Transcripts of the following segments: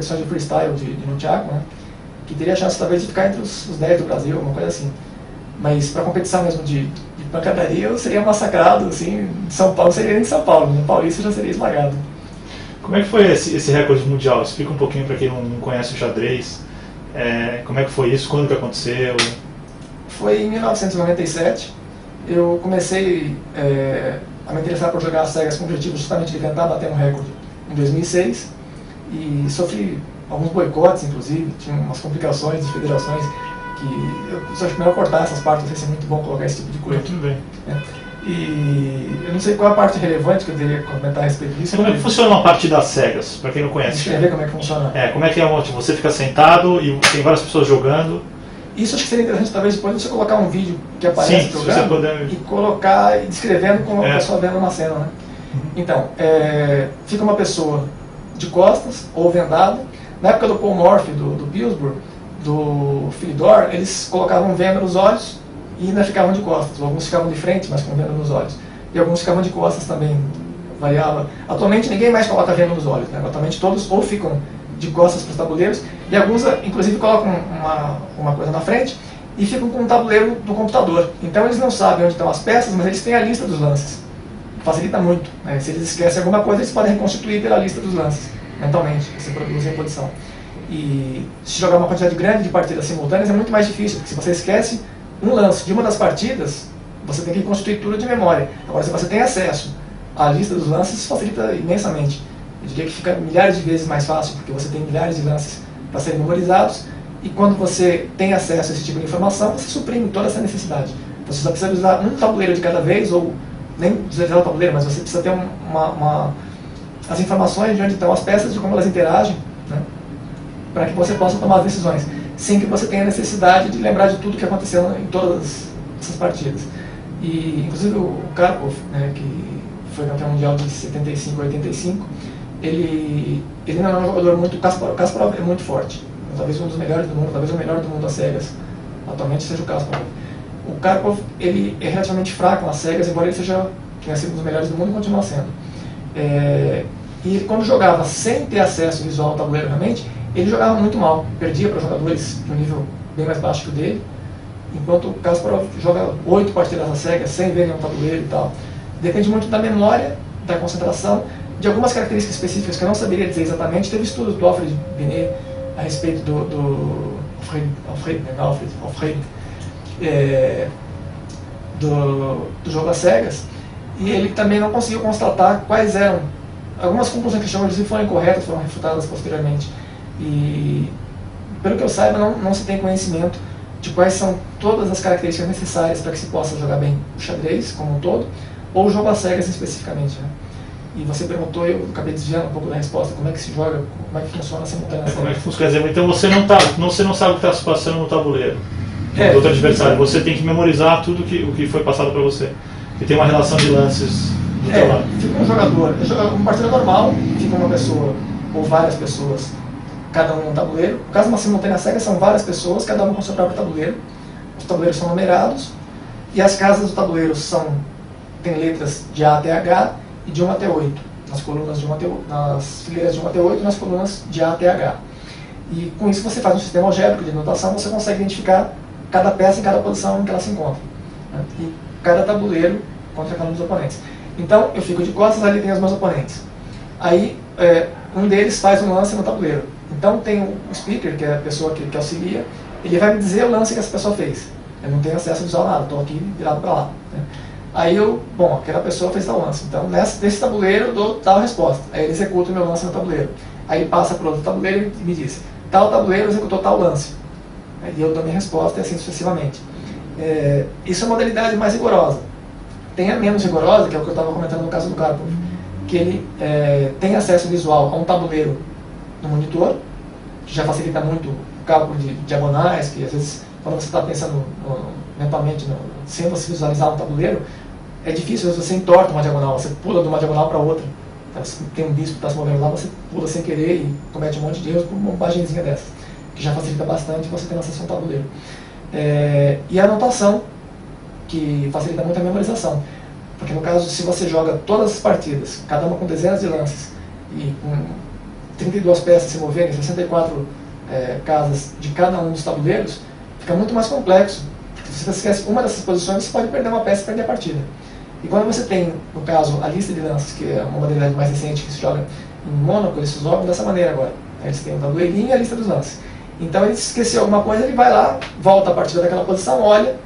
competições de freestyle de nunchaku, né? Que teria a chance talvez de ficar entre os 10 do Brasil, alguma coisa assim. Mas para competição mesmo de pancadaria, eu seria massacrado, assim, de São Paulo, seria em São Paulo, no Paulista já seria esmagado. Como é que foi esse recorde mundial? Explica um pouquinho para quem não conhece o xadrez. Como é que foi isso? Quando que aconteceu? Foi em 1997. Eu comecei a me interessar por jogar as cegas com o objetivo justamente de tentar bater um recorde em 2006. E sofri alguns boicotes, inclusive, tinha umas complicações de federações que eu acho melhor cortar essas partes, não sei se é muito bom colocar esse tipo de coisa. Tudo bem. E eu não sei qual é a parte relevante que eu deveria comentar a respeito disso. Como é que funciona uma partida às cegas, para quem não conhece? Deixa eu ver como é que funciona. Como é que você fica sentado e tem várias pessoas jogando? Isso acho que seria interessante, talvez depois você colocar um vídeo que aparece Sim, jogando puder... e colocar, descrevendo como a pessoa vendo uma cena, né? Então, fica uma pessoa de costas ou vendada. Na época do Paul Morphy, do Pillsbury, do Philidor, eles colocavam venda nos olhos e ainda ficavam de costas. Alguns ficavam de frente, mas com venda nos olhos. E alguns ficavam de costas também, variava. Atualmente ninguém mais coloca venda nos olhos, né? Atualmente todos ou ficam de costas para os tabuleiros, e alguns inclusive colocam uma coisa na frente e ficam com um tabuleiro do computador. Então eles não sabem onde estão as peças, mas eles têm a lista dos lances. Facilita muito, né? Se eles esquecem alguma coisa, eles podem reconstituir pela lista dos lances, mentalmente, que se produzem em posição. E se jogar uma quantidade grande de partidas simultâneas é muito mais difícil, porque se você esquece um lance de uma das partidas, você tem que reconstituir tudo de memória. Agora, se você tem acesso à lista dos lances, facilita imensamente. Eu diria que fica milhares de vezes mais fácil, porque você tem milhares de lances para serem memorizados, e quando você tem acesso a esse tipo de informação, você suprime toda essa necessidade. Você só precisa usar um tabuleiro de cada vez, ou nem precisa o tabuleiro, mas você precisa ter as informações de onde estão as peças, de como elas interagem, né, para que você possa tomar as decisões, sem que você tenha necessidade de lembrar de tudo que aconteceu em todas essas partidas. E, inclusive, o Karpov, né, que foi campeão mundial de 75 a 85, ele não é um jogador muito... O Kasparov é muito forte, talvez um dos melhores do mundo, talvez o melhor do mundo às cegas, atualmente seja o Kasparov. O Karpov, ele é relativamente fraco nas cegas, embora ele tenha sido um dos melhores do mundo e continua sendo. E ele, quando jogava sem ter acesso visual ao tabuleiro realmente, ele jogava muito mal, perdia para jogadores de um nível bem mais baixo que o dele, enquanto o Kasparov joga 8 partidas às cegas sem ver nenhum tabuleiro e tal. Depende muito da memória, da concentração, de algumas características específicas que eu não saberia dizer exatamente. Teve estudos do Alfred Binet a respeito do jogo às cegas, e ele também não conseguiu constatar quais eram. Algumas conclusões que chamam de foram incorretas, foram refutadas posteriormente. E, pelo que eu saiba, não se tem conhecimento de quais são todas as características necessárias para que se possa jogar bem o xadrez como um todo, ou o jogo às cegas especificamente, né? E você perguntou, eu acabei desviando um pouco da resposta, como é que se joga, como é que funciona a simultânea. Como é que funciona? Quer dizer, então você não sabe o que está se passando no tabuleiro do outro adversário, você tem que memorizar tudo o que foi passado para você. E tem uma relação de lances do teu lado. Fica um jogador, uma partida normal, fica uma pessoa ou várias pessoas, cada um no tabuleiro. No caso de uma simultânea cega, são várias pessoas, cada uma com seu próprio tabuleiro. Os tabuleiros são numerados, e as casas do tabuleiro tem letras de A até H e de 1 até 8, nas colunas de 1 até 8, nas fileiras de 1 até 8 e nas colunas de A até H. E com isso você faz um sistema algébrico de notação, você consegue identificar cada peça em cada posição em que ela se encontra, né? E cada tabuleiro contra cada um dos oponentes. Então eu fico de costas, ali tem os meus oponentes. Aí um deles faz um lance no tabuleiro. Então tem o speaker, que é a pessoa que auxilia, ele vai me dizer o lance que essa pessoa fez. Eu não tenho acesso visual a nada, estou aqui virado para lá, né? Aí aquela pessoa fez tal lance, então nesse tabuleiro eu dou tal resposta. Aí ele executa o meu lance no tabuleiro. Aí ele passa para outro tabuleiro e me diz, tal tabuleiro executou tal lance. Aí eu dou minha resposta e assim sucessivamente. Isso é uma modalidade mais rigorosa. Tem a menos rigorosa, que é o que eu estava comentando no caso do Karpov, que ele tem acesso visual a um tabuleiro no monitor, que já facilita muito o cálculo de diagonais, que às vezes, quando você está pensando mentalmente, sem você visualizar um tabuleiro, é difícil, às vezes você entorta uma diagonal, você pula de uma diagonal para outra. Você tem um bispo que está se movendo lá, você pula sem querer e comete um monte de erros por uma bobagemzinha dessas, que já facilita bastante você ter acesso a um tabuleiro. E a anotação, que facilita muito a memorização. Porque no caso, se você joga todas as partidas, cada uma com dezenas de lances, e com 32 peças se moverem, 64 casas de cada um dos tabuleiros, fica muito mais complexo. Se você esquece uma dessas posições, você pode perder uma peça e perder a partida. E quando você tem, no caso, a lista de lances, que é uma modalidade mais recente que se joga em Mônaco, eles se jogam dessa maneira agora. Eles têm o tabuleirinho e a lista dos lances. Então ele esqueceu alguma coisa, ele vai lá, volta a partir daquela posição, olha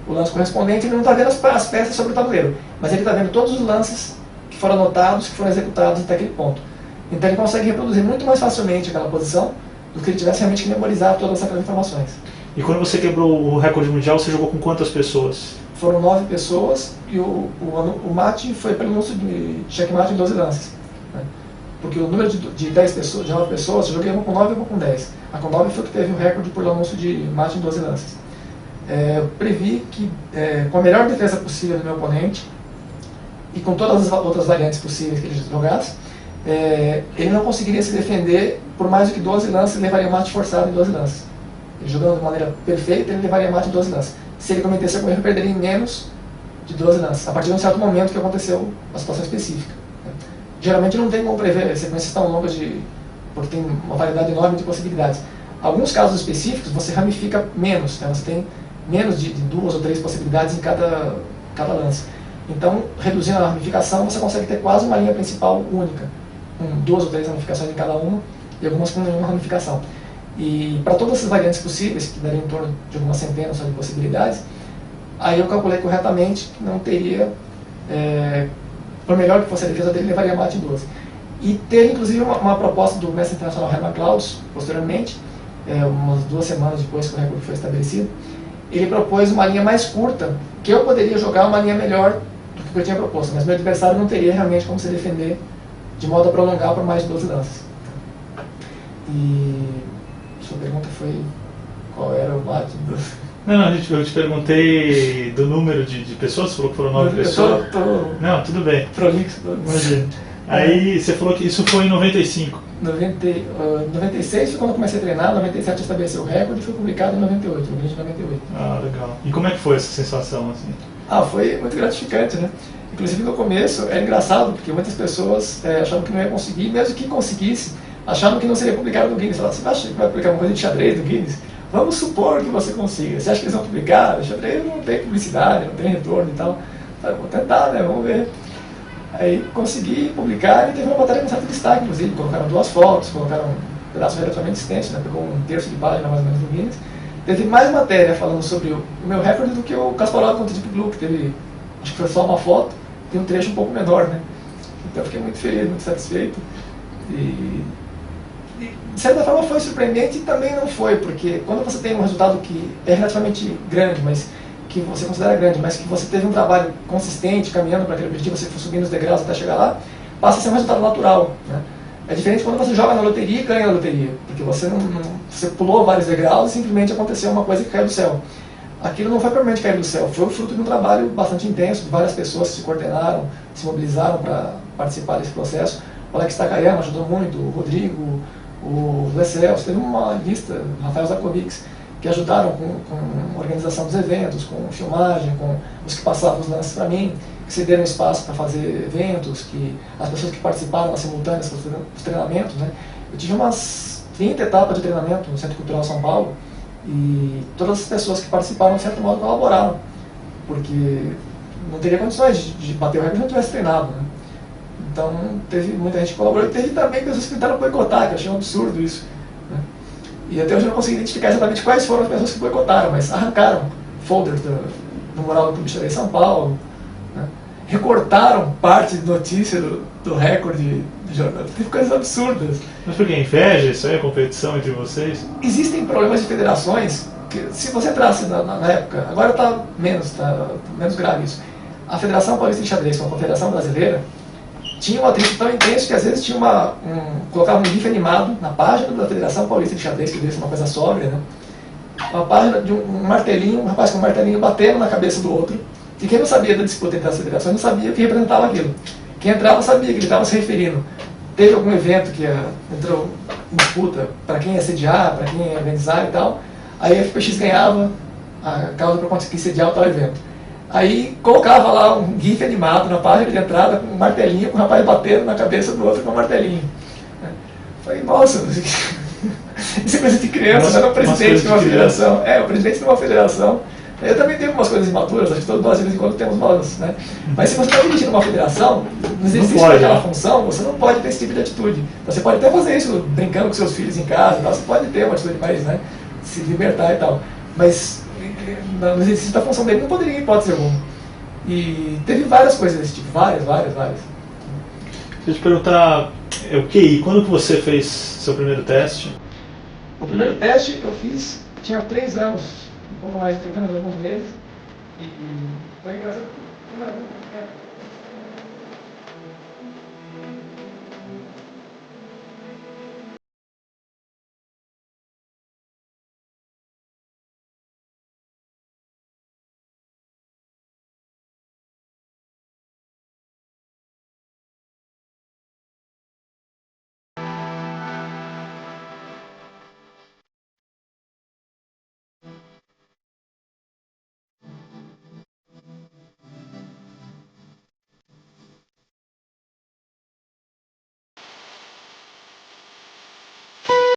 o lance correspondente, ele não está vendo as peças sobre o tabuleiro, mas ele está vendo todos os lances que foram anotados, que foram executados até aquele ponto. Então ele consegue reproduzir muito mais facilmente aquela posição do que ele tivesse realmente que memorizar todas aquelas informações. E quando você quebrou o recorde mundial, você jogou com quantas pessoas? Foram 9 pessoas e o mate foi pelo uso de checkmate em 12 lances. Né? Porque o número de 10 pessoas, de 9 pessoas, eu joguei uma com 9 e uma com 10. A com 9 foi que teve o recorde por anúncio de mate em 12 lances. Eu previ que, com a melhor defesa possível do meu oponente, e com todas as outras variantes possíveis que ele jogasse, ele não conseguiria se defender por mais do que 12 lances e levaria mate forçado em 12 lances. Ele jogando de maneira perfeita, ele levaria mate em 12 lances. Se ele cometesse algum erro, perderia em menos de 12 lances, a partir de um certo momento que aconteceu a situação específica. Geralmente não tem como prever sequências tão longas, porque tem uma variedade enorme de possibilidades. Alguns casos específicos você ramifica menos, né? Você tem menos de 2 ou 3 possibilidades em cada lance. Então, reduzindo a ramificação, você consegue ter quase uma linha principal única, com 2 ou 3 ramificações em cada uma, e algumas com nenhuma ramificação. E para todas essas variantes possíveis, que dariam em torno de algumas centenas de possibilidades, aí eu calculei corretamente que não teria, por melhor que fosse a defesa dele, levaria mate em 12. E teve inclusive uma proposta do mestre internacional Herman Klaus, posteriormente, umas 2 semanas depois que o recorde foi estabelecido, ele propôs uma linha mais curta, que eu poderia jogar uma linha melhor do que eu tinha proposto, mas meu adversário não teria realmente como se defender de modo a prolongar por mais de 12 lances. E sua pergunta foi qual era o mate? Não, eu te perguntei do número de pessoas, você falou que foram 9 pessoas. Não, tudo bem. Prolixo. Imagina. Aí você falou que isso foi em 95. 96 foi quando eu comecei a treinar, 97 estabeleceu o recorde e foi publicado em 98, no mês de 98. Ah, legal. E como é que foi essa sensação, assim? Foi muito gratificante, né? Inclusive no começo era engraçado, porque muitas pessoas achavam que não ia conseguir, mesmo que conseguisse, achavam que não seria publicado no Guinness. Falavam, você acha que vai publicar uma coisa de xadrez no Guinness? Vamos supor que você consiga. Você acha que eles vão publicar? O xadrez não tem publicidade, não tem retorno e tal. Vou tentar, né? Vamos ver. Aí consegui publicar e teve uma matéria com certo destaque, inclusive. Colocaram 2 fotos, colocaram um pedaço relativamente extenso, né? Pegou um terço de página mais ou menos do Guinness. Teve mais matéria falando sobre o meu recorde do que o Kasparov contra o Deep Blue, que teve, acho que foi só uma foto, e um trecho um pouco menor, né? Então eu fiquei muito feliz, muito satisfeito. E de certa forma foi surpreendente e também não foi, porque quando você tem um resultado que é relativamente grande, mas que você considera grande, mas que você teve um trabalho consistente, caminhando para aquele objetivo, você foi subindo os degraus até chegar lá, passa a ser um resultado natural, né? É diferente quando você joga na loteria e ganha na loteria, porque você você pulou vários degraus e simplesmente aconteceu uma coisa que caiu do céu. Aquilo não foi propriamente cair do céu, foi o fruto de um trabalho bastante intenso, de várias pessoas que se coordenaram, se mobilizaram para participar desse processo. O Alex Takayama ajudou muito, o Rodrigo, o Lescels, teve uma lista, o Rafael Zakovics, que ajudaram com a organização dos eventos, com filmagem, com os que passavam os lances para mim, que cederam espaço para fazer eventos, que as pessoas que participaram nas simultâneas dos treinamentos, né? Eu tive umas 30 etapas de treinamento no Centro Cultural São Paulo e todas as pessoas que participaram, de certo modo, colaboraram, porque não teria condições de bater o recorde se não tivesse treinado, né? Então teve muita gente que colaborou e teve também pessoas que tentaram boicotar, que eu achei um absurdo isso, né? E até hoje eu não consegui identificar exatamente quais foram as pessoas que boicotaram, mas arrancaram folders do mural do Clube de Xadrez São Paulo, né? Recortaram parte de notícia do recorde de jornal. Teve coisas absurdas. Mas por que inveja? Isso aí é competição entre vocês? Existem problemas de federações que, se você entrasse na época, agora está menos grave isso. A Federação Paulista de Xadrez, com a Confederação Brasileira, tinha um atrito tão intenso que às vezes tinha colocava um GIF animado na página da Federação Paulista de Xadrez, que devia ser uma coisa sóbria, né? Uma página de um martelinho, um rapaz com um martelinho batendo na cabeça do outro. E quem não sabia da disputa entre as federações não sabia o que representava aquilo. Quem entrava sabia que ele estava se referindo. Teve algum evento que entrou em disputa para quem ia sediar, para quem ia organizar e tal. Aí a FPX ganhava a causa para conseguir sediar o tal evento. Aí colocava lá um GIF animado na página de entrada com um martelinho, com o rapaz batendo na cabeça do outro com um martelinho. falei, nossa, isso é coisa de criança, já era o presidente de uma federação. O presidente de uma federação. Eu também tenho algumas coisas imaturas, acho que todos nós de vez em quando temos nós, né? Mas se você está dirigindo uma federação, no exercício daquela função, você não pode ter esse tipo de atitude. Então, você pode até fazer isso brincando com seus filhos em casa, você pode ter uma atitude mais, né, se libertar e tal. Mas no exercício da função dele não poderia em hipótese alguma. E teve várias coisas desse tipo, várias. Deixa eu te perguntar, o QI, quando que você fez seu primeiro teste? O primeiro teste eu fiz, tinha 3 anos, um pouco mais de 30 anos, alguns meses, e foi engraçado.